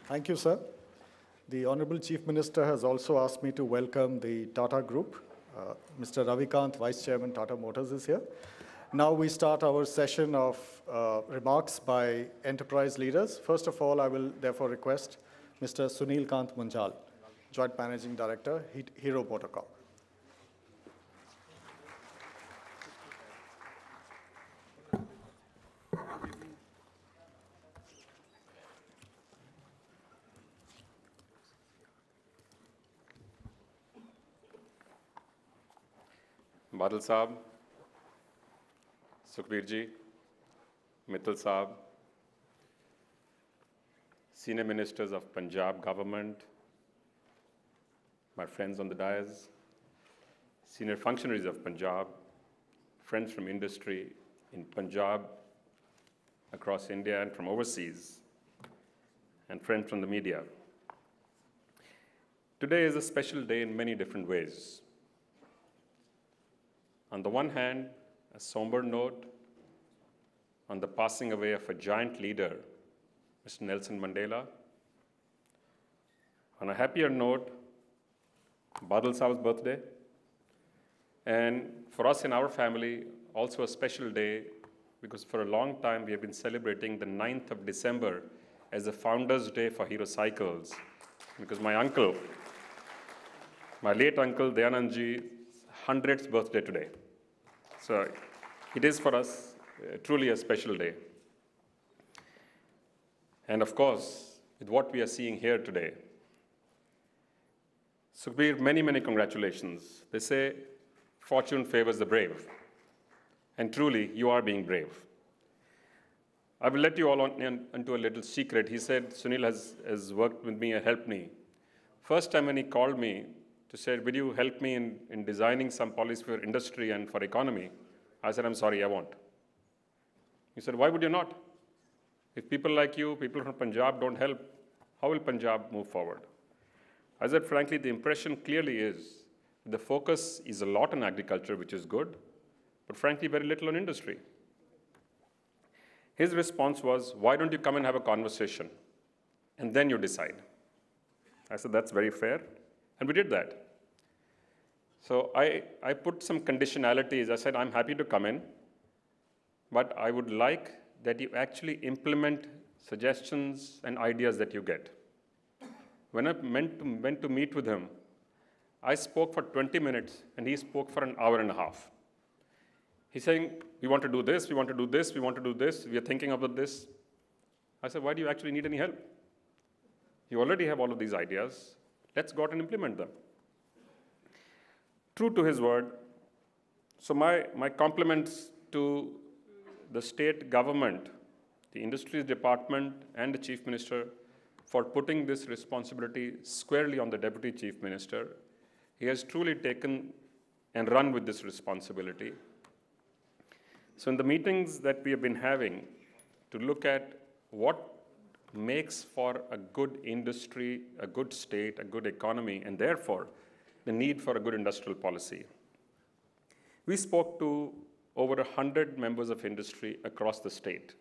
Thank you, sir. The Honorable Chief Minister has also asked me to welcome the Tata Group. Mr. Ravikant, Vice Chairman, Tata Motors, is here. Now we start our session of remarks by enterprise leaders. First of all, I will therefore request Mr. Sunil Kant Munjal, Joint Managing Director, Hero Motorcorp. Badal Saab, Sukhbir Ji, Mittal Saab, Senior Ministers of Punjab government, my friends on the dais, senior functionaries of Punjab, friends from industry in Punjab, across India and from overseas, and friends from the media. Today is a special day in many different ways. On the one hand, a somber note on the passing away of a giant leader, Mr. Nelson Mandela. On a happier note, Badal Saab's birthday. And for us in our family, also a special day because for a long time we have been celebrating the 9th of December as the Founders' Day for Hero Cycles. Because my uncle, my late uncle Dayanandji's 100th birthday today. So it is for us truly a special day. And of course, with what we are seeing here today, Sukhbir, many, many congratulations. They say fortune favors the brave. And truly, you are being brave. I will let you all into a little secret. He said, Sunil has worked with me and helped me. First time when he called me to say, will you help me in designing some policy for industry and for economy? I said, I'm sorry, I won't. He said, why would you not? If people like you, people from Punjab don't help, how will Punjab move forward? I said, frankly, the impression clearly is the focus is a lot on agriculture, which is good, but frankly, very little on industry. His response was, why don't you come and have a conversation, and then you decide. I said, that's very fair. And we did that. So I put some conditionalities. I said, I'm happy to come in, but I would like that you actually implement suggestions and ideas that you get. When I went to meet with him, I spoke for 20 minutes, and he spoke for an hour and a half. He's saying, we want to do this, we want to do this, we want to do this, we are thinking about this. I said, why do you actually need any help? You already have all of these ideas. Let's go out and implement them. True to his word, so my compliments to the state government, the industries department, and the chief minister for putting this responsibility squarely on the deputy chief minister. He has truly taken and run with this responsibility. So in the meetings that we have been having to look at what makes for a good industry, a good state, a good economy, and therefore the need for a good industrial policy. We spoke to over 100 members of industry across the state,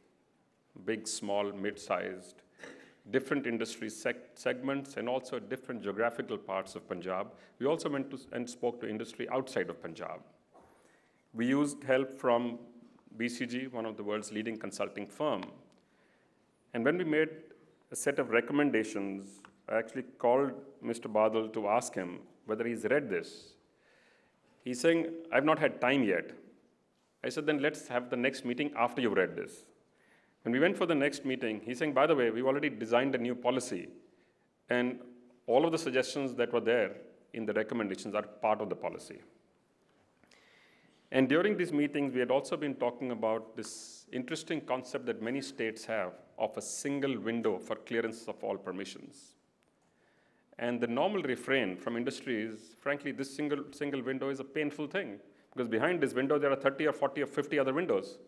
big, small, mid-sized, different industry segments, and also different geographical parts of Punjab. We also went to and spoke to industry outside of Punjab. We used help from BCG, one of the world's leading consulting firm. And when we made a set of recommendations, I actually called Mr. Badal to ask him whether he's read this. He's saying, I've not had time yet. I said, then let's have the next meeting after you've read this. When we went for the next meeting, he's saying, by the way, we've already designed a new policy, and all of the suggestions that were there in the recommendations are part of the policy. And during these meetings, we had also been talking about this interesting concept that many states have of a single window for clearance of all permissions. And the normal refrain from industry is, frankly, this single window is a painful thing, because behind this window, there are 30 or 40 or 50 other windows.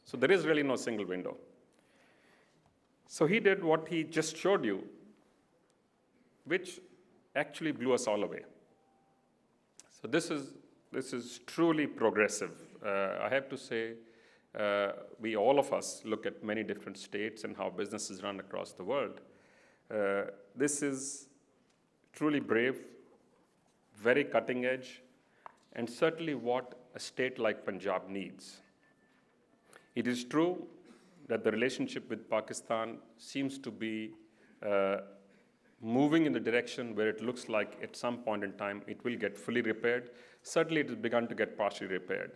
So there is really no single window. So he did what he just showed you, which actually blew us all away. So this is truly progressive. I have to say, all of us look at many different states and how business is run across the world. This is truly brave, very cutting edge, and certainly what a state like Punjab needs. It is true that the relationship with Pakistan seems to be moving in the direction where it looks like at some point in time it will get fully repaired. Certainly it has begun to get partially repaired.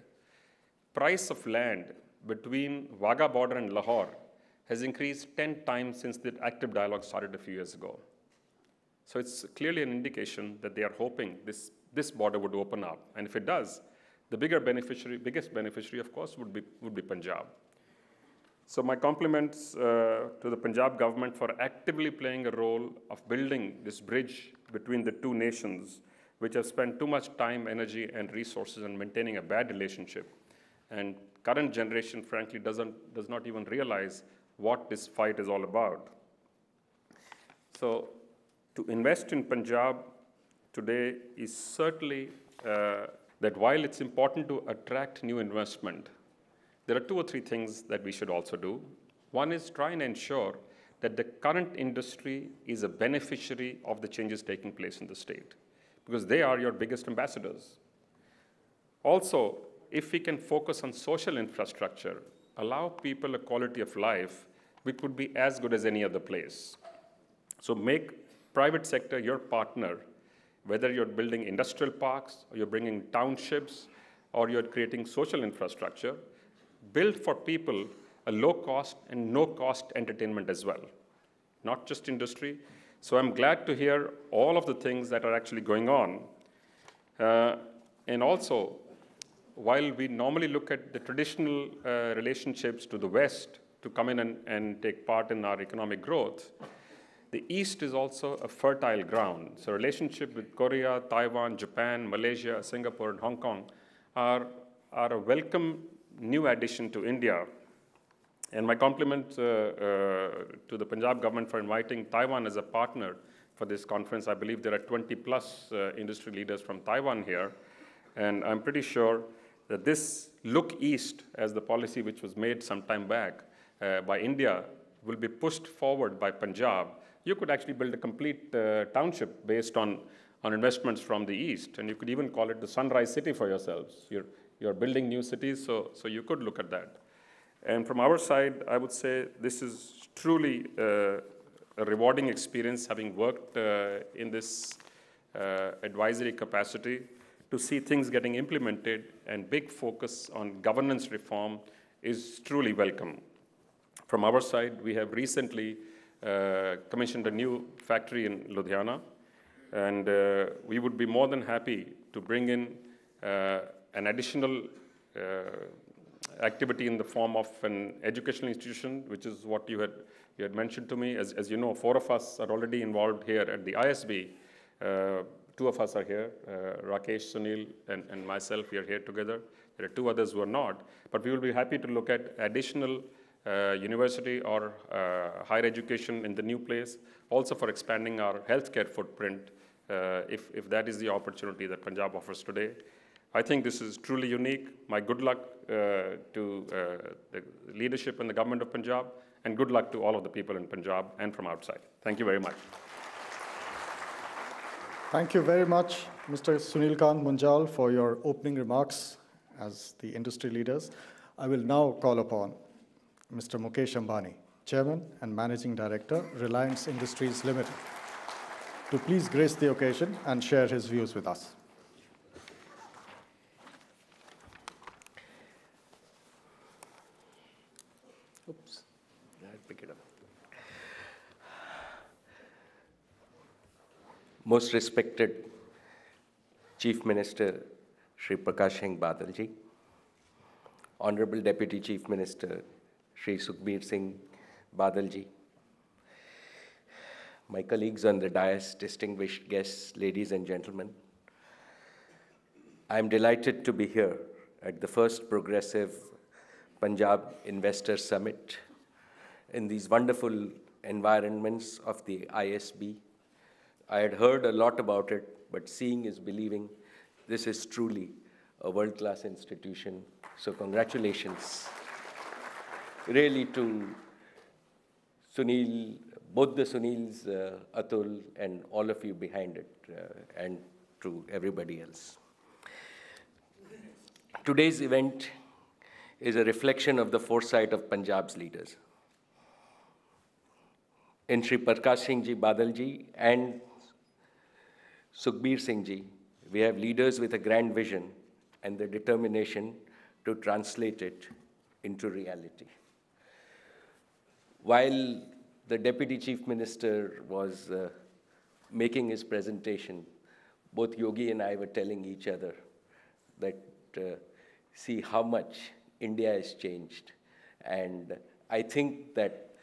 Price of land between Wagah border and Lahore has increased 10 times since the active dialogue started a few years ago. So it's clearly an indication that they are hoping this border would open up. And if it does, the biggest beneficiary, of course, would be Punjab. So my compliments to the Punjab government for actively playing a role of building this bridge between the two nations, which have spent too much time, energy, and resources on maintaining a bad relationship. And current generation, frankly, does not even realize what this fight is all about. So to invest in Punjab today is certainly that while it's important to attract new investment, there are 2 or 3 things that we should also do. One is try and ensure that the current industry is a beneficiary of the changes taking place in the state, because they are your biggest ambassadors. Also, if we can focus on social infrastructure, allow people a quality of life which would be as good as any other place. So make private sector your partner, whether you're building industrial parks, or you're bringing townships, or you're creating social infrastructure. Build for people a low-cost and no-cost entertainment as well, not just industry. So I'm glad to hear all of the things that are actually going on. And also, while we normally look at the traditional relationships to the West to come in and take part in our economic growth, the East is also a fertile ground. So relationship with Korea, Taiwan, Japan, Malaysia, Singapore, and Hong Kong are a welcome new addition to India. And my compliment to the Punjab government for inviting Taiwan as a partner for this conference. I believe there are 20 plus industry leaders from Taiwan here. And I'm pretty sure that this look east as the policy which was made some time back by India will be pushed forward by Punjab. You could actually build a complete township based on investments from the east. And you could even call it the Sunrise City for yourselves. You're building new cities, so you could look at that. And from our side, I would say this is truly a rewarding experience, having worked in this advisory capacity, to see things getting implemented, and big focus on governance reform is truly welcome. From our side, we have recently commissioned a new factory in Ludhiana, and we would be more than happy to bring in an additional activity in the form of an educational institution, which is what you had mentioned to me. As you know, 4 of us are already involved here at the ISB. 2 of us are here, Rakesh, Sunil, and myself. We are here together. There are 2 others who are not. But we will be happy to look at additional university or higher education in the new place, also for expanding our healthcare footprint, if that is the opportunity that Punjab offers today. I think this is truly unique. My good luck to the leadership and the government of Punjab, and good luck to all of the people in Punjab and from outside. Thank you very much. Thank you very much, Mr. Sunil Kant Munjal, for your opening remarks as the industry leaders. I will now call upon Mr. Mukesh Ambani, Chairman and Managing Director, Reliance Industries Limited, to please grace the occasion and share his views with us. Oops, I'll pick it up. Most respected Chief Minister Shri Prakash Singh Badal ji, Honorable Deputy Chief Minister Shri Sukhbir Singh Badal ji, my colleagues on the dais, distinguished guests, ladies and gentlemen, I am delighted to be here at the first Progressive Punjab Investor Summit in these wonderful environments of the ISB. I had heard a lot about it, but seeing is believing. This is truly a world-class institution. So congratulations really to Sunil both the Sunils, Atul, and all of you behind it, and to everybody else. Today's event is a reflection of the foresight of Punjab's leaders. In Shri Prakash Singh Ji Badal Ji and Sukhbir Singh Ji, we have leaders with a grand vision and the determination to translate it into reality. While the Deputy Chief Minister was making his presentation, both Yogi and I were telling each other that see how much India has changed. And I think that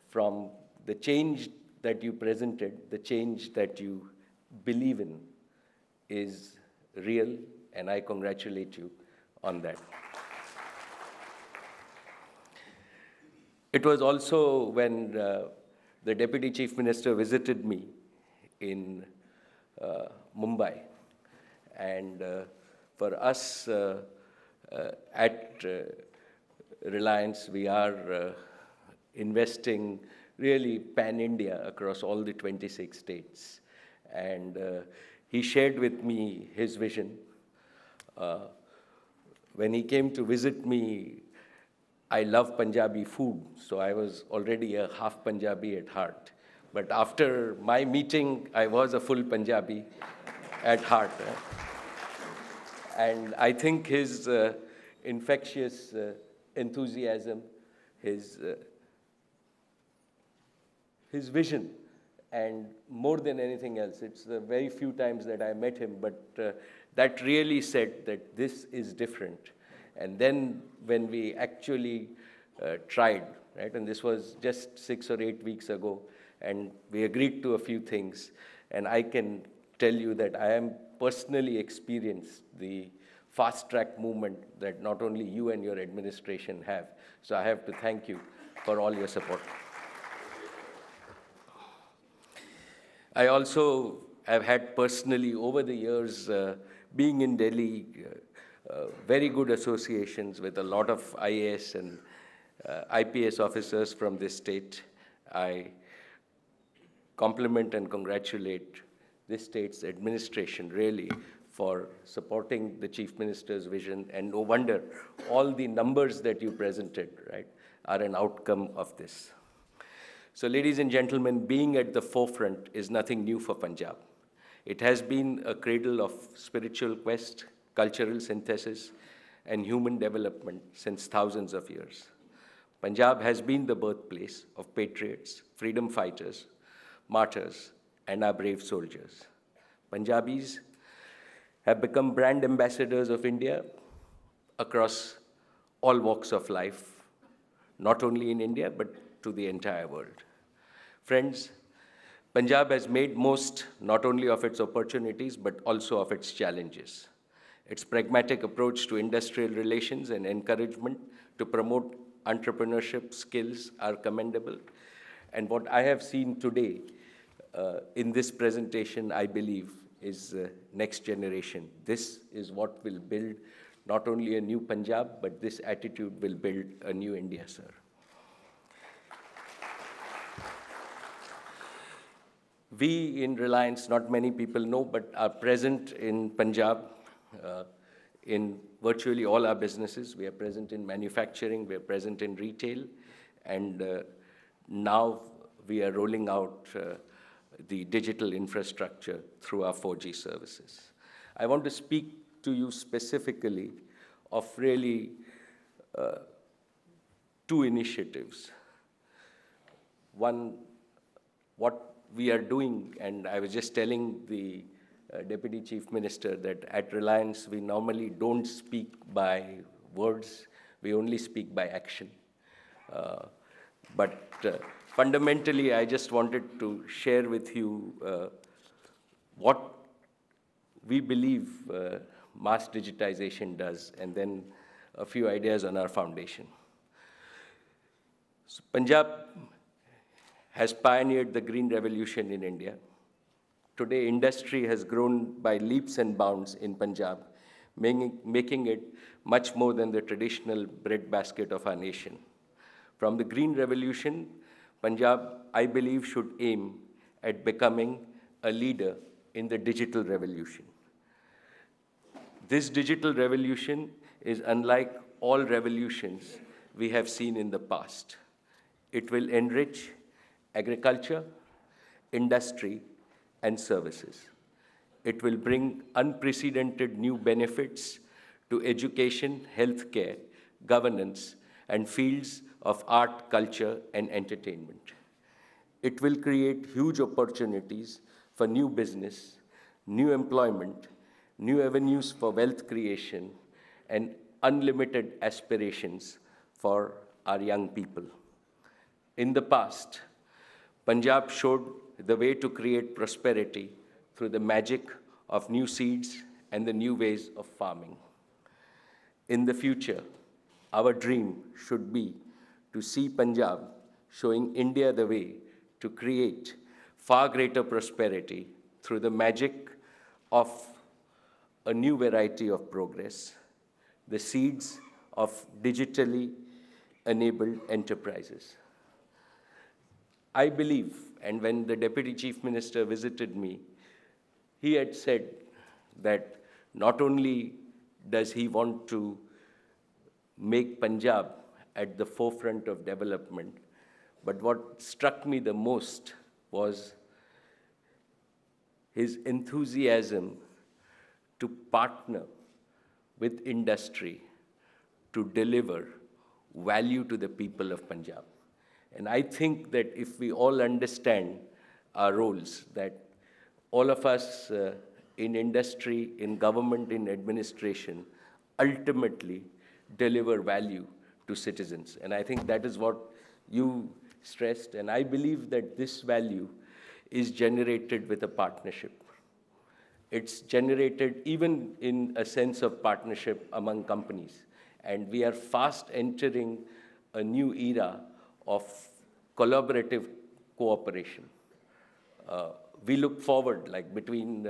from the change that you presented, the change that you believe in is real, and I congratulate you on that. It was also when the Deputy Chief Minister visited me in Mumbai, and for us at Reliance, we are investing really pan-India across all the 26 states. And he shared with me his vision. When he came to visit me, I love Punjabi food, so I was already a half Punjabi at heart. But after my meeting, I was a full Punjabi at heart. And I think his infectious enthusiasm, his vision, and more than anything else, it's the very few times that I met him, but that really said that this is different. And then when we actually tried, right, and this was just 6 or 8 weeks ago, and we agreed to a few things, and I can tell you that I am personally experienced the fast-track movement that not only you and your administration have. So I have to thank you for all your support. I also have had personally over the years, being in Delhi, very good associations with a lot of IAS and IPS officers from this state. I compliment and congratulate this state's administration really for supporting the Chief Minister's vision, and no wonder all the numbers that you presented, right, are an outcome of this. So ladies and gentlemen, being at the forefront is nothing new for Punjab. It has been a cradle of spiritual quest, cultural synthesis, and human development since thousands of years. Punjab has been the birthplace of patriots, freedom fighters, martyrs, and our brave soldiers. Punjabis have become brand ambassadors of India across all walks of life, not only in India, but to the entire world. Friends, Punjab has made most not only of its opportunities, but also of its challenges. Its pragmatic approach to industrial relations and encouragement to promote entrepreneurship skills are commendable. And what I have seen today in this presentation, I believe, is next generation. This is what will build not only a new Punjab, but this attitude will build a new India, sir. We in Reliance, not many people know, but are present in Punjab in virtually all our businesses. We are present in manufacturing, we are present in retail, and now we are rolling out the digital infrastructure through our 4G services. I want to speak to you specifically of really two initiatives. One, what we are doing, and I was just telling the Deputy Chief Minister that at Reliance we normally don't speak by words, we only speak by action. But fundamentally, I just wanted to share with you what we believe mass digitization does, and then a few ideas on our foundation. So Punjab has pioneered the green revolution in India. Today, industry has grown by leaps and bounds in Punjab, making it much more than the traditional breadbasket of our nation. From the green revolution, Punjab, I believe, should aim at becoming a leader in the digital revolution. This digital revolution is unlike all revolutions we have seen in the past. It will enrich agriculture, industry, and services. It will bring unprecedented new benefits to education, healthcare, governance, and fields of art, culture, and entertainment. It will create huge opportunities for new business, new employment, new avenues for wealth creation, and unlimited aspirations for our young people. In the past, Punjab showed the way to create prosperity through the magic of new seeds and the new ways of farming. In the future, our dream should be to see Punjab showing India the way to create far greater prosperity through the magic of a new variety of progress, the seeds of digitally enabled enterprises. I believe, and when the Deputy Chief Minister visited me, he had said that not only does he want to make Punjab at the forefront of development, but what struck me the most was his enthusiasm to partner with industry to deliver value to the people of Punjab. And I think that if we all understand our roles, that all of us in industry, in government, in administration, ultimately deliver value to citizens. And I think that is what you stressed. And I believe that this value is generated with a partnership. It's generated even in a sense of partnership among companies. And we are fast entering a new era of collaborative cooperation. We look forward, like between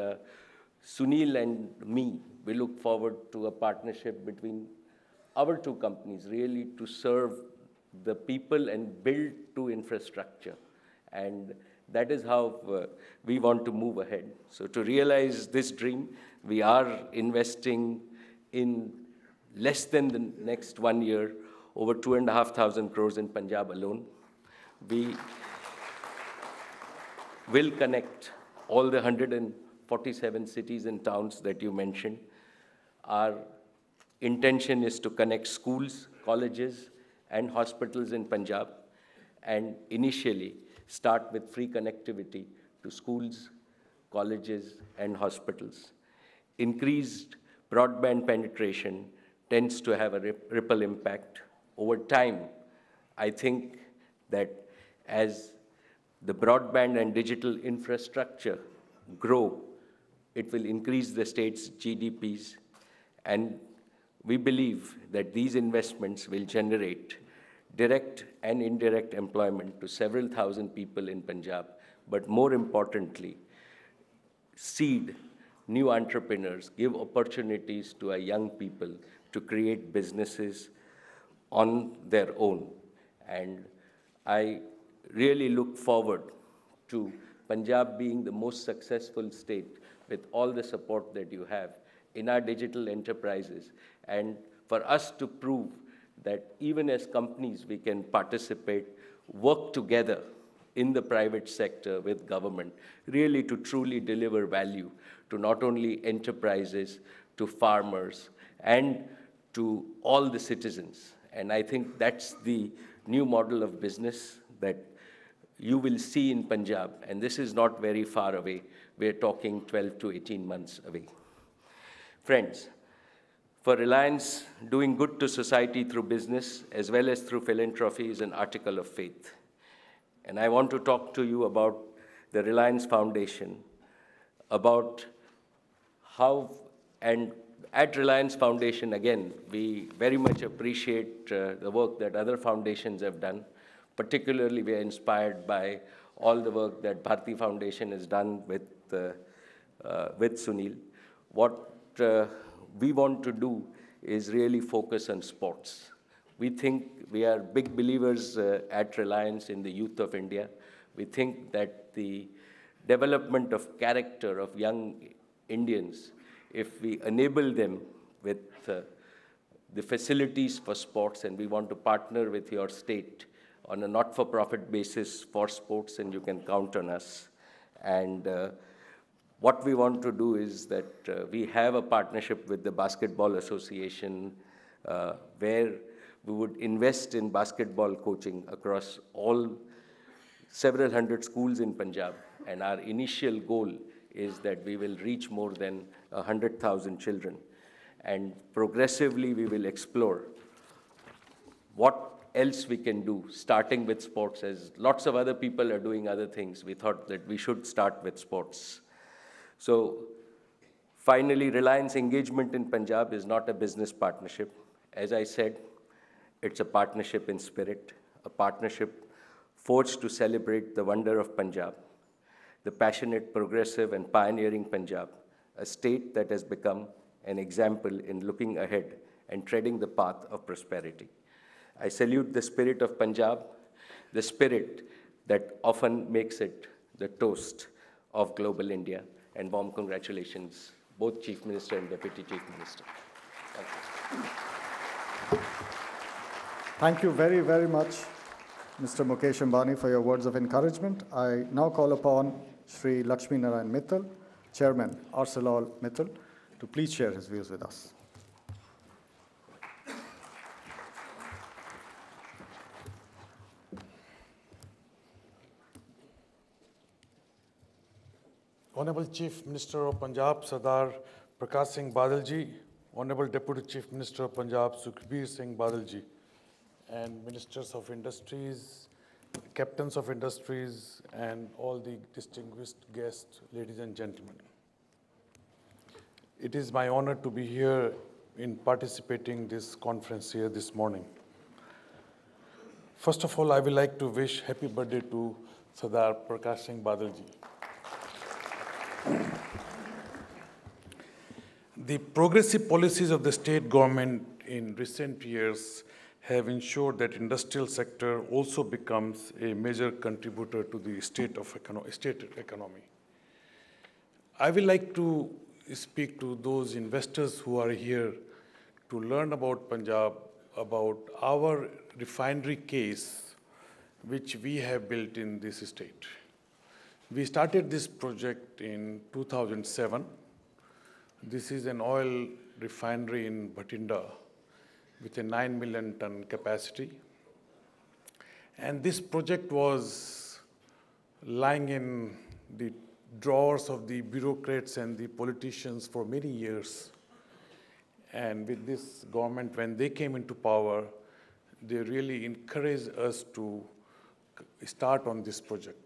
Sunil and me, we look forward to a partnership between our two companies, really to serve the people and build to infrastructure. And that is how we want to move ahead. So to realize this dream, we are investing in less than the next 1 year, over 2,500 crores in Punjab alone. We will connect all the 147 cities and towns that you mentioned. Our intention is to connect schools, colleges, and hospitals in Punjab, and initially start with free connectivity to schools, colleges, and hospitals. Increased broadband penetration tends to have a ripple impact. Over time, I think that as the broadband and digital infrastructure grow, it will increase the state's GDPs, and we believe that these investments will generate direct and indirect employment to several thousand people in Punjab, but more importantly, seed new entrepreneurs, give opportunities to our young people to create businesses on their own. And I really look forward to Punjab being the most successful state with all the support that you have in our digital enterprises, and for us to prove that even as companies we can participate, work together in the private sector with government, really to truly deliver value to not only enterprises, to farmers, and to all the citizens. And I think that's the new model of business that you will see in Punjab, and this is not very far away. We're talking 12 to 18 months away. Friends, for Reliance, doing good to society through business as well as through philanthropy is an article of faith. And I want to talk to you about the Reliance Foundation, about how, and at Reliance Foundation, again, we very much appreciate the work that other foundations have done. Particularly, we are inspired by all the work that Bharti Foundation has done with Sunil. What we want to do is really focus on sports. We think we are big believers at Reliance in the youth of India. We think that the development of character of young Indians, if we enable them with the facilities for sports, and we want to partner with your state on a not-for-profit basis for sports, and you can count on us. And what we want to do is that we have a partnership with the Basketball Association where we would invest in basketball coaching across several hundred schools in Punjab. And our initial goal is that we will reach more than 100,000 children. And progressively, we will explore what else we can do, starting with sports. As lots of other people are doing other things, we thought that we should start with sports. So finally, Reliance engagement in Punjab is not a business partnership. As I said, it's a partnership in spirit, a partnership forged to celebrate the wonder of Punjab, the passionate, progressive, and pioneering Punjab, a state that has become an example in looking ahead and treading the path of prosperity. I salute the spirit of Punjab, the spirit that often makes it the toast of global India, and warm congratulations, both Chief Minister and Deputy Chief Minister. Thank you. Thank you very, very much, Mr. Mukesh Ambani, for your words of encouragement. I now call upon Shri Lakshmi Narayan Mittal, Chairman, ArcelorMittal, to please share his views with us. Honorable Chief Minister of Punjab, Sardar Prakash Singh Badal ji, Honorable Deputy Chief Minister of Punjab, Sukhbir Singh Badal ji, and Ministers of Industries, Captains of Industries, and all the distinguished guests, ladies and gentlemen. It is my honor to be here in participating in this conference here this morning. First of all, I would like to wish happy birthday to Sardar Prakash Singh Badal ji. The progressive policies of the state government in recent years have ensured that industrial sector also becomes a major contributor to the state economy. I would like to speak to those investors who are here to learn about Punjab, about our refinery case, which we have built in this state. We started this project in 2007. This is an oil refinery in Bhatinda with a 9 million ton capacity. And this project was lying in the drawers of the bureaucrats and the politicians for many years. And with this government, when they came into power, they really encouraged us to start on this project.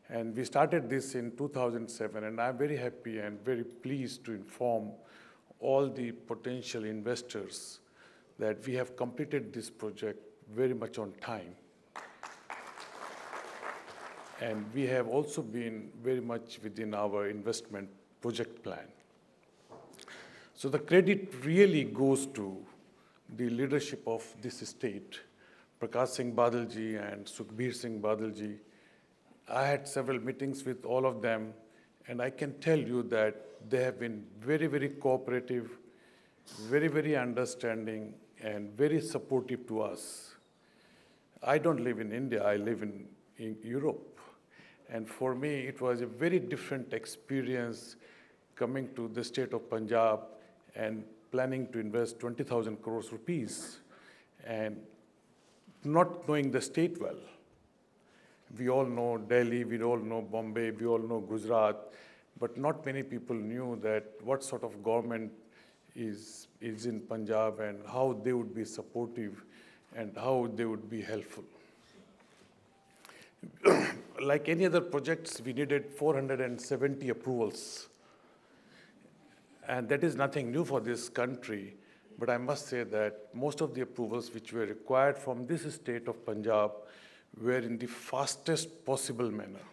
And we started this in 2007, and I'm very happy and very pleased to inform all the potential investors that we have completed this project very much on time. And we have also been very much within our investment project plan. So the credit really goes to the leadership of this state, Prakash Singh Badal ji and Sukhbir Singh Badal ji. I had several meetings with all of them, and I can tell you that they have been very, very cooperative, very, very understanding, and very supportive to us. I don't live in India, I live in Europe. And for me, it was a very different experience coming to the state of Punjab and planning to invest 20,000 crores rupees and not knowing the state well. We all know Delhi, we all know Bombay, we all know Gujarat, but not many people knew that what sort of government is in Punjab and how they would be supportive and how they would be helpful. Like any other projects, we needed 470 approvals. And that is nothing new for this country, but I must say that most of the approvals which were required from this state of Punjab were in the fastest possible manner.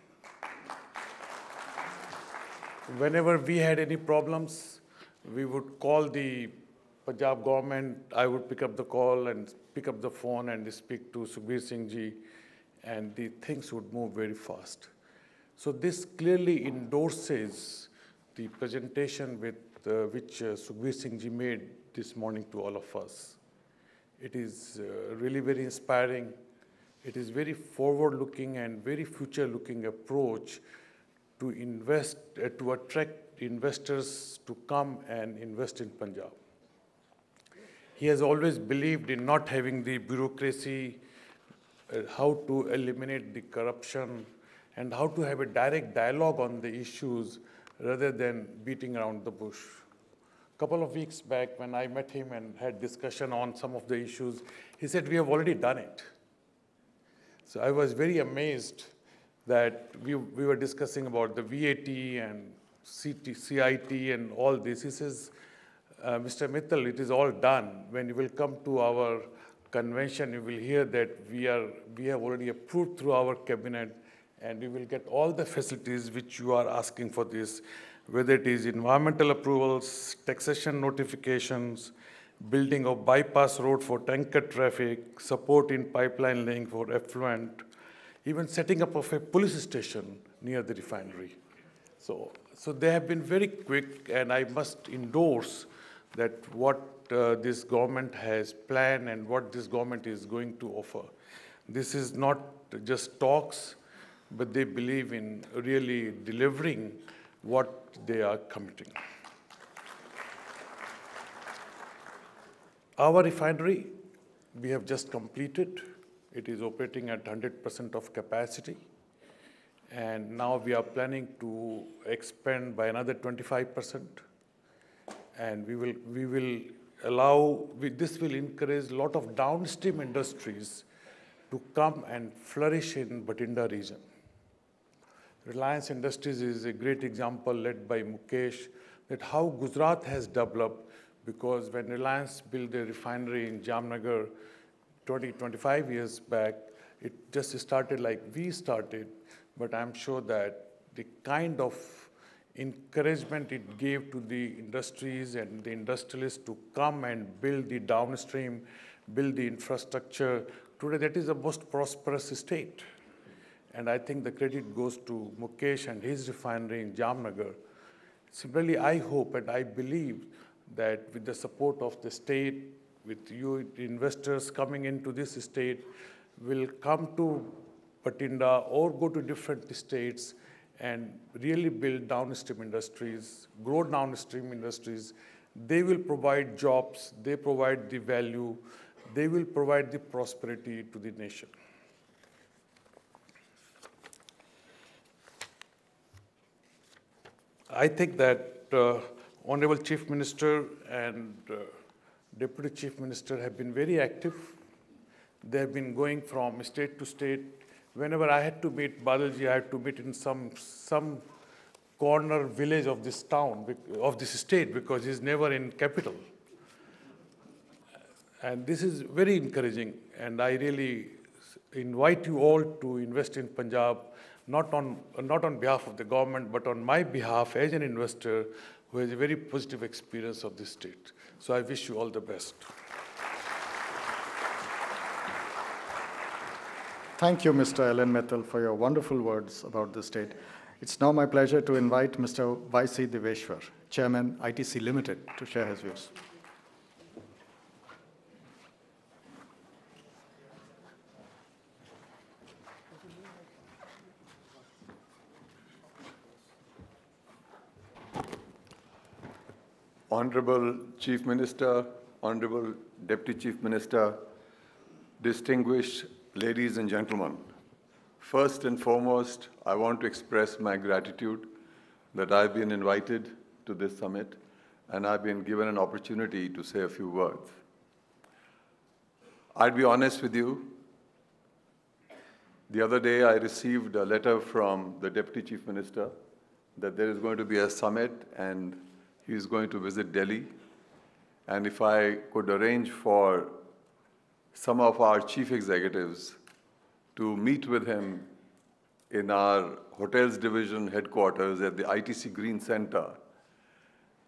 Whenever we had any problems, we would call the Punjab government, I would pick up the call and pick up the phone and speak to Sukhbir Singh ji, and the things would move very fast. So this clearly endorses the presentation which Sukhbir Singh ji made this morning to all of us. It is really very inspiring. It is very forward-looking and very future-looking approach to invest, to attract investors to come and invest in Punjab. He has always believed in not having the bureaucracy, how to eliminate the corruption, and how to have a direct dialogue on the issues rather than beating around the bush. A couple of weeks back, when I met him and had discussion on some of the issues, he said, we have already done it. So I was very amazed that we were discussing about the VAT and CIT and all this. He says, Mr. Mittal, it is all done. When you will come to our convention, you will hear that we have already approved through our cabinet, and we will get all the facilities which you are asking for this, whether it is environmental approvals, taxation notifications, building of bypass road for tanker traffic, support in pipeline laying for effluent, even setting up of a police station near the refinery. So they have been very quick, and I must endorse that what this government has planned and what this government is going to offer. This is not just talks, but they believe in really delivering what they are committing. Our refinery, we have just completed. It is operating at 100% of capacity. And now we are planning to expand by another 25%. And we will allow, this will encourage a lot of downstream industries to come and flourish in Bathinda region. Reliance Industries is a great example led by Mukesh, that how Gujarat has developed, because when Reliance built a refinery in Jamnagar 25 years back, it just started like we started, but I'm sure that the kind of encouragement it gave to the industries and the industrialists to come and build the downstream, build the infrastructure. Today, that is the most prosperous state. And I think the credit goes to Mukesh and his refinery in Jamnagar. Similarly, I hope and I believe that with the support of the state, with you investors coming into this state, will come to Bathinda or go to different states and really build downstream industries, grow downstream industries. They will provide jobs, they provide the value, they will provide the prosperity to the nation. I think that Honorable Chief Minister and Deputy Chief Minister have been very active. They have been going from state to state. Whenever I had to meet Badalji, I had to meet in some corner village of this town, of this state, because he's never in capital. And this is very encouraging, and I really invite you all to invest in Punjab, not on behalf of the government, but on my behalf as an investor who has a very positive experience of this state. So I wish you all the best. Thank you, Mr. Ellen Mittal, for your wonderful words about the state. It's now my pleasure to invite Mr. Y.C. Deveshwar, Chairman, ITC Limited, to share his views. Honorable Chief Minister, Honorable Deputy Chief Minister, distinguished ladies and gentlemen, first and foremost, I want to express my gratitude that I've been invited to this summit and I've been given an opportunity to say a few words. I'll be honest with you. The other day, I received a letter from the Deputy Chief Minister that there is going to be a summit and he is going to visit Delhi. And if I could arrange for some of our chief executives to meet with him in our hotels division headquarters at the ITC Green Center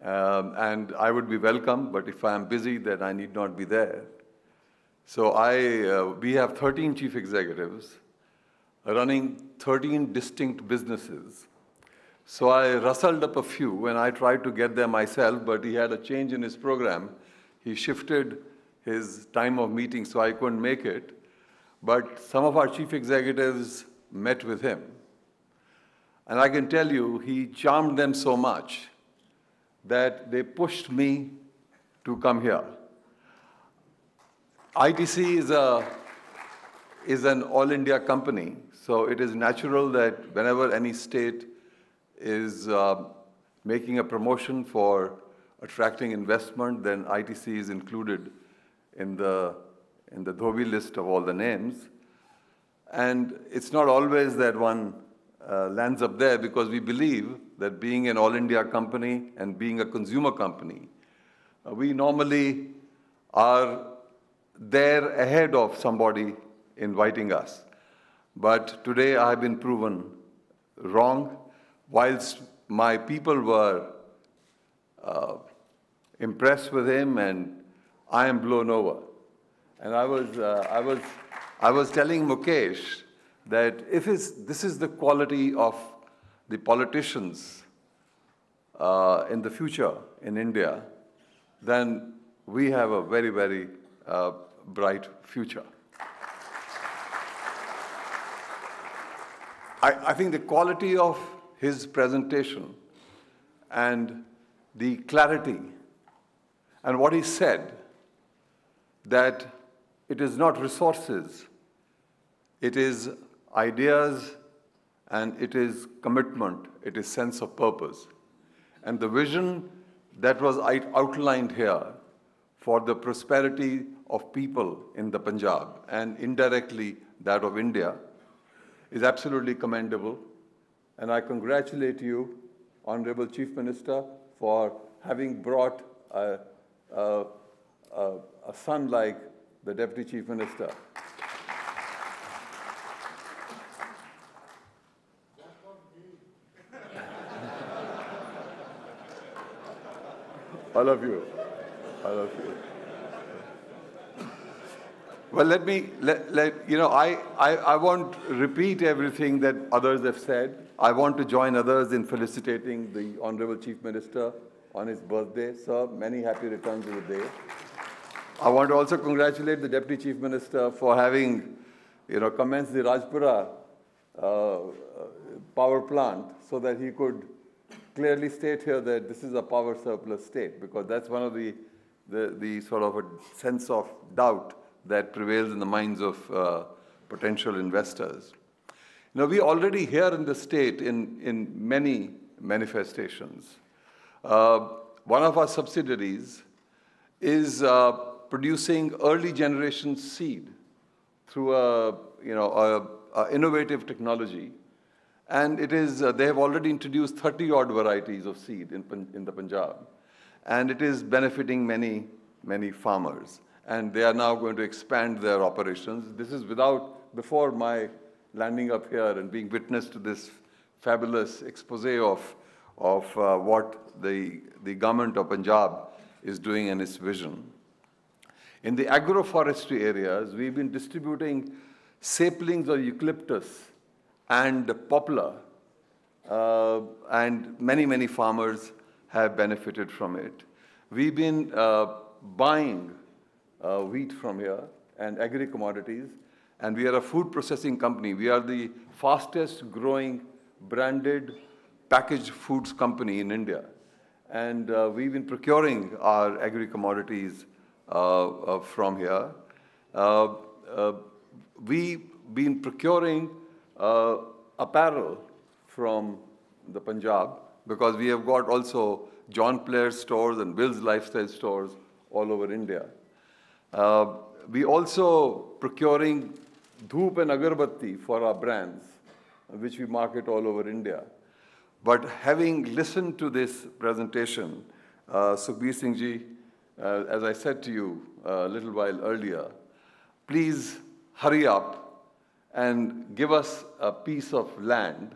And I would be welcome, but if I am busy, then I need not be there. So we have 13 chief executives running 13 distinct businesses. So I rustled up a few and I tried to get there myself, but he had a change in his program. He shifted his time of meeting, so I couldn't make it. But some of our chief executives met with him. And I can tell you, he charmed them so much that they pushed me to come here. ITC is an all-India company, so it is natural that whenever any state is making a promotion for attracting investment, then ITC is included in the Dhobi list of all the names. And it's not always that one lands up there, because we believe that being an all-India company and being a consumer company, we normally are there ahead of somebody inviting us. But today I have been proven wrong. Whilst my people were impressed with him, and I am blown over. And I was telling Mukesh that if this is the quality of the politicians in the future in India, then we have a very, very bright future. I think the quality of his presentation and the clarity and what he said, that it is not resources, it is ideas, and it is commitment, it is sense of purpose. And the vision that was outlined here for the prosperity of people in the Punjab, and indirectly that of India, is absolutely commendable. And I congratulate you, Honorable Chief Minister, for having brought a son like the Deputy Chief Minister. All of you. All of you. Well, I won't repeat everything that others have said. I want to join others in felicitating the Honorable Chief Minister on his birthday. Sir, many happy returns of the day. I want to also congratulate the Deputy Chief Minister for having, commenced the Rajpura power plant so that he could clearly state here that this is a power surplus state, because that's one of the sort of a sense of doubt that prevails in the minds of potential investors. We already here in the state in many manifestations. One of our subsidiaries is producing early generation seed through a innovative technology. And they have already introduced 30-odd varieties of seed in the Punjab. And it is benefiting many, many farmers. And they are now going to expand their operations. This is before my landing up here and being witness to this fabulous expose of what the government of Punjab is doing in its vision. In the agroforestry areas, we've been distributing saplings of eucalyptus and poplar, and many, many farmers have benefited from it. We've been buying wheat from here and agri-commodities, and we are a food processing company. We are the fastest growing branded packaged foods company in India. And we've been procuring our agri-commodities from here. We've been procuring apparel from the Punjab, because we have got also John Player stores and Will's Lifestyle stores all over India. We also procuring dhoop and agarbatti for our brands, which we market all over India. But having listened to this presentation, Sukhbir Singh ji, as I said to you a little while earlier, please hurry up and give us a piece of land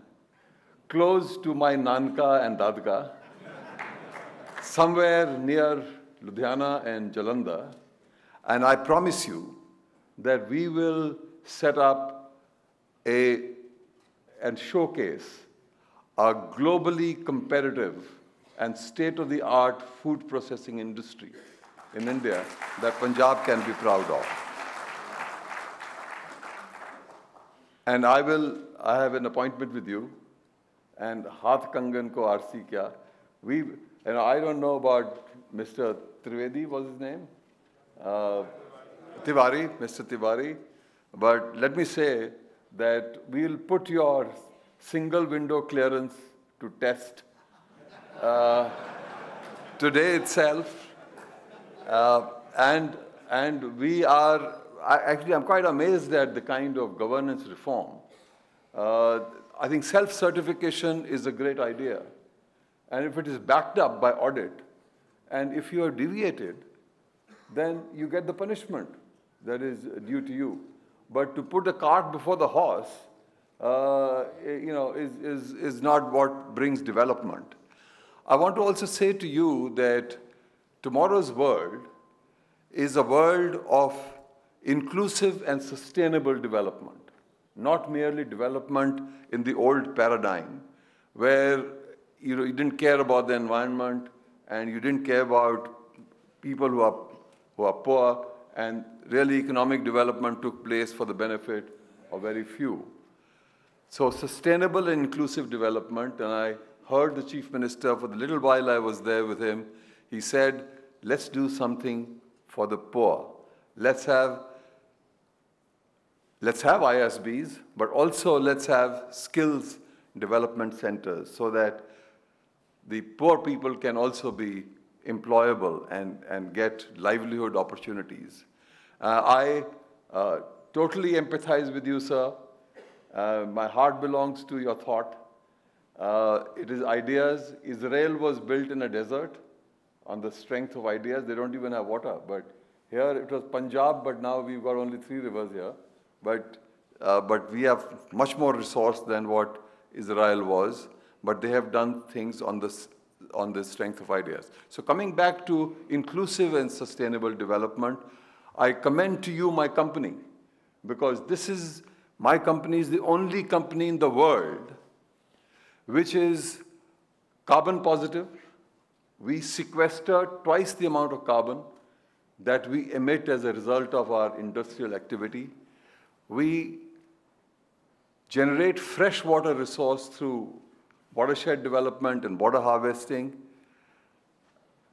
close to my Nanka and Dadka, somewhere near Ludhiana and Jalandhar, and I promise you that we will set up and showcase a globally competitive and state-of-the-art food processing industry in India that Punjab can be proud of. And I have an appointment with you, and Haath Kangan ko RC kya. I don't know about Mr. Trivedi, was his name? Tiwari, Mr. Tiwari. But let me say that we'll put your single window clearance to test today itself. And we are, actually, I'm quite amazed at the kind of governance reform. I think self-certification is a great idea. And if it is backed up by audit, and if you are deviated, then you get the punishment that is due to you. But to put the cart before the horse, is not what brings development. I want to also say to you that tomorrow's world is a world of inclusive and sustainable development, not merely development in the old paradigm where you didn't care about the environment and you didn't care about people who are poor, and really economic development took place for the benefit of very few. So sustainable and inclusive development, and I heard the Chief Minister for the little while I was there with him, he said, let's do something for the poor. Let's have ISBs, but also let's have skills development centers so that the poor people can also be employable and get livelihood opportunities. I totally empathize with you, sir. My heart belongs to your thought. It is ideas. Israel was built in a desert on the strength of ideas. They don't even have water. But here it was Punjab, but now we've got only 3 rivers here. But we have much more resource than what Israel was. But they have done things on the strength of ideas. So coming back to inclusive and sustainable development, I commend to you my company, because my company is the only company in the world which is carbon positive. We sequester twice the amount of carbon that we emit as a result of our industrial activity. We generate fresh water resource through watershed development and water harvesting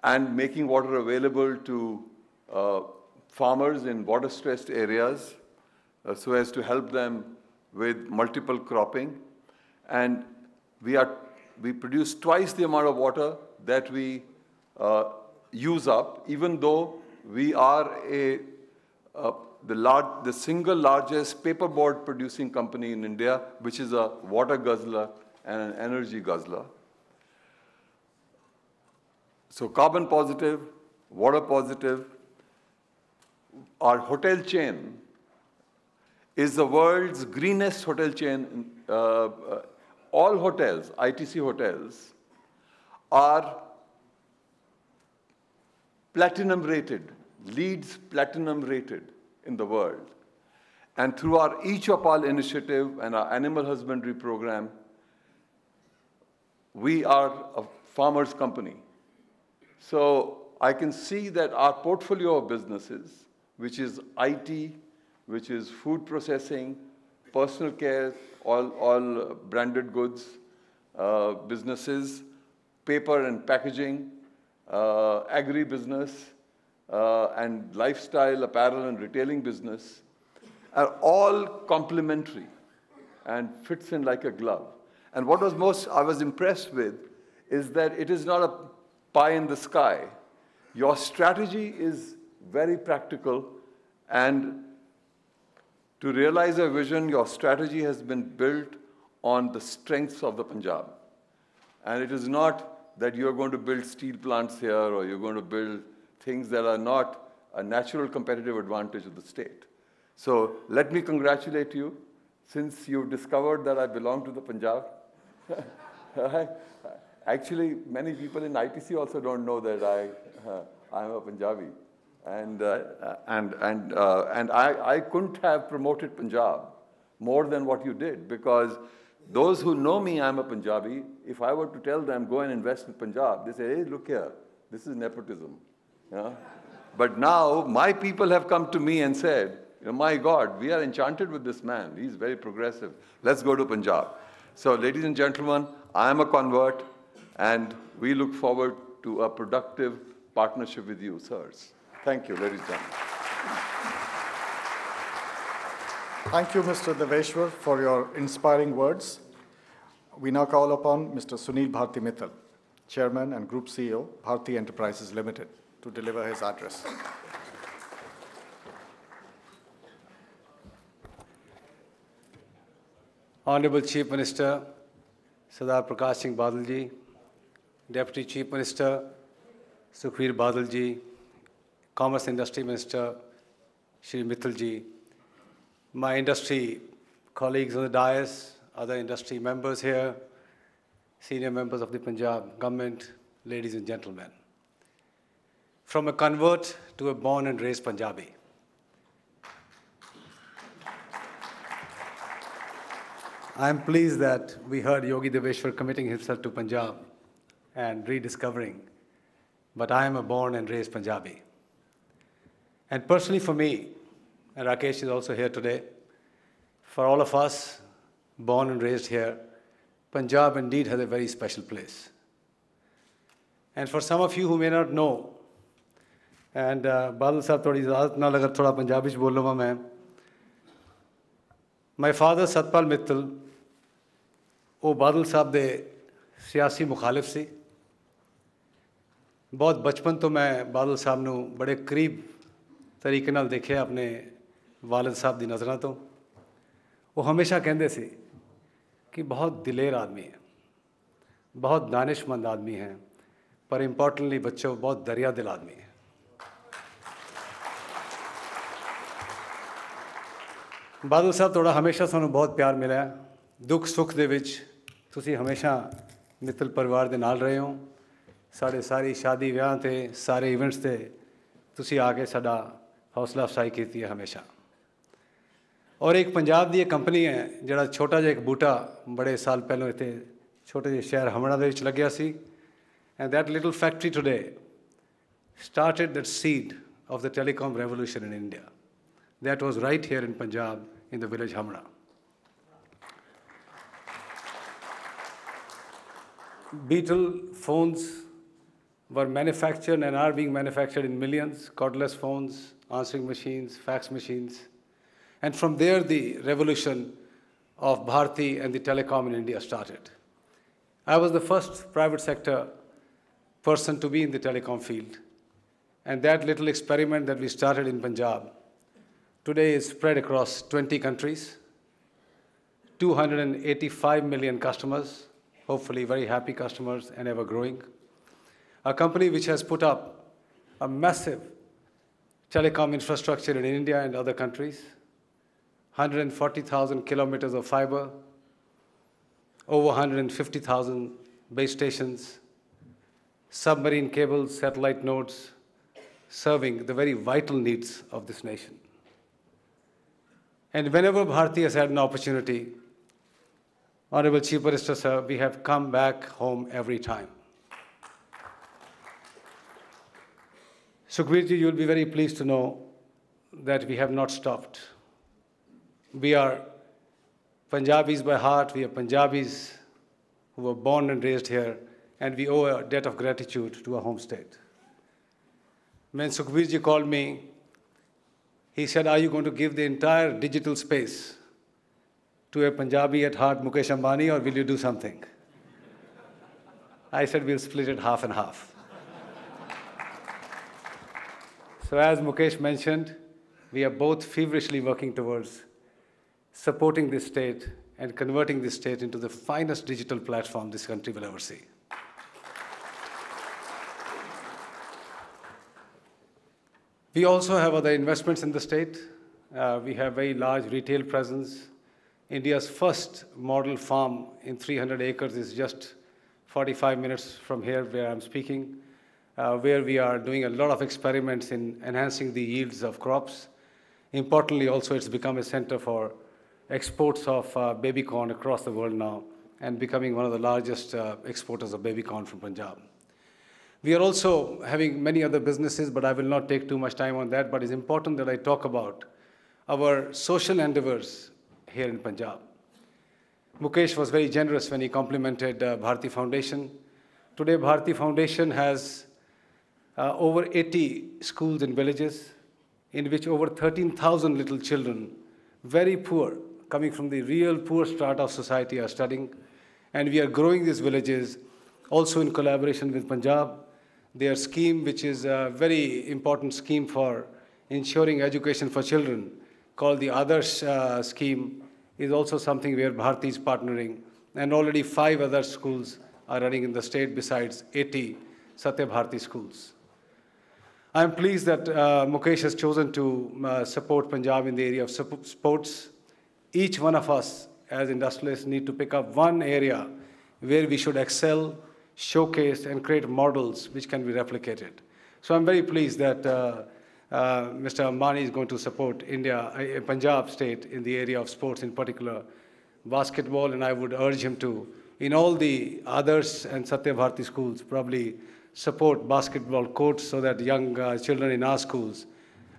and making water available to farmers in water-stressed areas so as to help them with multiple cropping. And we produce twice the amount of water that we use up, even though we are the single largest paperboard producing company in India, which is a water guzzler and an energy guzzler. So carbon positive, water positive. Our hotel chain is the world's greenest hotel chain. All hotels, ITC hotels, are platinum rated, LEED's platinum rated in the world. And through our Each of All initiative and our animal husbandry program, we are a farmer's company. So I can see that our portfolio of businesses, which is IT, which is food processing, personal care, all branded goods, businesses, paper and packaging, agri-business, and lifestyle, apparel and retailing business, are all complementary and fits in like a glove. And what was I was impressed with is that it is not a pie in the sky. Your strategy is very practical, and to realize a vision, your strategy has been built on the strengths of the Punjab. And it is not that you're going to build steel plants here or you're going to build things that are not a natural competitive advantage of the state. So let me congratulate you, since you've discovered that I belong to the Punjab. Actually, many people in ITC also don't know that I'm a Punjabi. And I couldn't have promoted Punjab more than what you did, because those who know me, I'm a Punjabi. If I were to tell them, go and invest in Punjab, they say, hey, look here, this is nepotism. Yeah? But now my people have come to me and said, my God, we are enchanted with this man. He's very progressive. Let's go to Punjab. So ladies and gentlemen, I am a convert, and we look forward to a productive partnership with you, sirs. Thank you, ladies and gentlemen. Thank you, Mr. Deveshwar, for your inspiring words. We now call upon Mr. Sunil Bharti Mittal, Chairman and Group CEO, Bharti Enterprises Limited, to deliver his address. Honorable Chief Minister, Sardar Prakash Singh Badal ji, Deputy Chief Minister, Sukhbir Badal ji, Commerce Industry Minister, Shri Mittal ji, my industry colleagues on the dais, other industry members here, senior members of the Punjab government, ladies and gentlemen. From a convert to a born and raised Punjabi. I am pleased that we heard Yogi Deveshwar committing himself to Punjab and rediscovering, but I am a born and raised Punjabi. And personally for me, and Rakesh is also here today, for all of us born and raised here, Punjab indeed has a very special place. And for some of you who may not know, and Badal Sahab thodi ijazat na lagar thoda Punjabi ch bolo main. My father Satpal Mittal, ਉਹ ਬਾਦਲ ਸਾਹਿਬ ਦੇ ਸਿਆਸੀ ਮੁਖਾਲਿਫ ਸੀ। ਬਹੁਤ ਬਚਪਨ ਤੋਂ ਮੈਂ ਬਾਦਲ ਸਾਹਿਬ ਨੂੰ ਬੜੇ ਕਰੀਬ ਤਰੀਕੇ ਨਾਲ ਦੇਖਿਆ ਆਪਣੇ ਵਾਲਿਦ ਸਾਹਿਬ ਦੀ ਨਜ਼ਰਾਂ ਤੋਂ। ਉਹ ਹਮੇਸ਼ਾ ਕਹਿੰਦੇ ਸੀ ਕਿ ਬਹੁਤ ਦਿਲੇਰ ਆਦਮੀ ਹੈ, ਬਹੁਤ दानिशमंद आदमी है, पर इम्पोर्टेंटली बच्चों बहुत दरिया दिल आदमी है। ਬਾਦਲ ਸਾਹਿਬ ਤੁਹਾਡਾ ਹਮੇਸ਼ਾ ਸਾਨੂੰ ਬਹੁਤ ਪਿਆਰ ਮਿਲਿਆ। ਦੁੱਖ ਸੁੱਖ ਦੇ ਵਿੱਚ ਤੁਸੀਂ ਹਮੇਸ਼ਾ ਮਿੱਤਲ ਪਰਿਵਾਰ ਦੇ ਨਾਲ ਰਹੇ ਹੋ। ਸਾਡੇ ਸਾਰੀ ਸ਼ਾਦੀ ਵਿਆਹ 'ਤੇ ਸਾਰੇ ਇਵੈਂਟਸ 'ਤੇ ਤੁਸੀਂ ਆ ਕੇ ਸਾਡਾ ਹੌਸਲਾ ਅਫਜ਼ਾਈ ਕੀਤੀ ਹੈ ਹਮੇਸ਼ਾ। ਔਰ ਇੱਕ ਪੰਜਾਬ ਦੀ ਇਹ ਕੰਪਨੀ ਹੈ ਜਿਹੜਾ ਛੋਟਾ ਜਿਹਾ ਇੱਕ ਬੂਟਾ ਬੜੇ ਸਾਲ ਪਹਿਲਾਂ ਇੱਥੇ ਛੋਟੇ ਜਿਹੇ ਸ਼ਹਿਰ ਹਮੜਾ ਦੇ ਵਿੱਚ ਲੱਗਿਆ ਸੀ। And that little factory today started that seed of the telecom revolution in India. That was right here in Punjab, in the village Hamra. Beetle phones were manufactured and are being manufactured in millions, cordless phones, answering machines, fax machines. And from there, the revolution of Bharti and the telecom in India started. I was the first private sector person to be in the telecom field. And that little experiment that we started in Punjab today is spread across 20 countries, 285 million customers, hopefully very happy customers and ever growing. A company which has put up a massive telecom infrastructure in India and other countries, 140,000 kilometers of fiber, over 150,000 base stations, submarine cables, satellite nodes, serving the very vital needs of this nation. And whenever Bharti has had an opportunity, Honorable Chief Minister, sir, we have come back home every time. Sukhbir ji, you'll be very pleased to know that we have not stopped. We are Punjabis by heart, we are Punjabis who were born and raised here, and we owe a debt of gratitude to our home state. When Sukhbir ji called me, he said, are you going to give the entire digital space to a Punjabi at heart, Mukesh Ambani, or will you do something? I said, we'll split it half and half. So as Mukesh mentioned, we are both feverishly working towards supporting this state and converting this state into the finest digital platform this country will ever see. We also have other investments in the state. We have very large retail presence. India's first model farm in 300 acres is just 45 minutes from here where I'm speaking, where we are doing a lot of experiments in enhancing the yields of crops. Importantly, also, it's become a center for exports of baby corn across the world now and becoming one of the largest exporters of baby corn from Punjab. We are also having many other businesses, but I will not take too much time on that, but it's important that I talk about our social endeavors here in Punjab. Mukesh was very generous when he complimented Bharti Foundation. Today, Bharti Foundation has over 80 schools in villages in which over 13,000 little children, very poor, coming from the real poor strata of society, are studying. And we are growing these villages also in collaboration with Punjab. Their scheme, which is a very important scheme for ensuring education for children, called the Adarsh scheme, is also something where Bharti is partnering. And already 5 other schools are running in the state besides 80 Satya Bharti schools. I am pleased that Mukesh has chosen to support Punjab in the area of sports. Each one of us as industrialists need to pick up one area where we should excel, showcase, and create models which can be replicated. So I'm very pleased that Mr. Ambani is going to support India, Punjab state in the area of sports, in particular basketball, and I would urge him to, in all the others and Satya Bharti schools, probably support basketball courts so that young children in our schools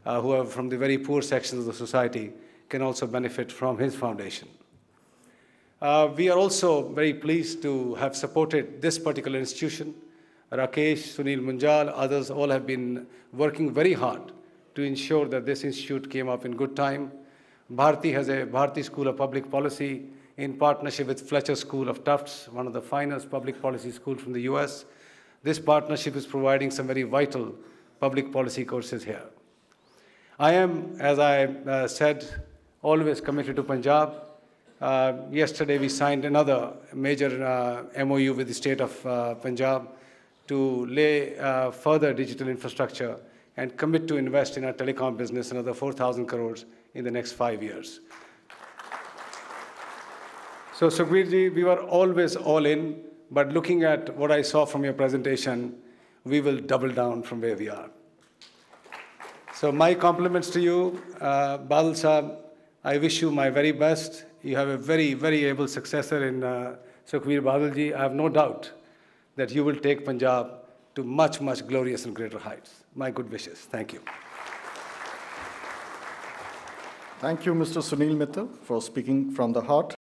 who are from the very poor sections of the society can also benefit from his foundation. We are also very pleased to have supported this particular institution. Rakesh, Sunil Munjal, others all have been working very hard to ensure that this institute came up in good time. Bharti has a Bharti School of Public Policy in partnership with Fletcher School of Tufts, one of the finest public policy schools from the US. This partnership is providing some very vital public policy courses here. I am, as I said, always committed to Punjab. Yesterday we signed another major MOU with the state of Punjab to lay further digital infrastructure and commit to invest in our telecom business another 4,000 crores in the next 5 years. So Sukhbir-ji, we were always all in, but looking at what I saw from your presentation, we will double down from where we are. So my compliments to you, Badal Sahab. I wish you my very best. You have a very, very able successor in Sukhbir Badal-ji. I have no doubt that you will take Punjab to much, much glorious and greater heights. My good wishes. Thank you. Thank you, Mr. Sunil Mittal, for speaking from the heart.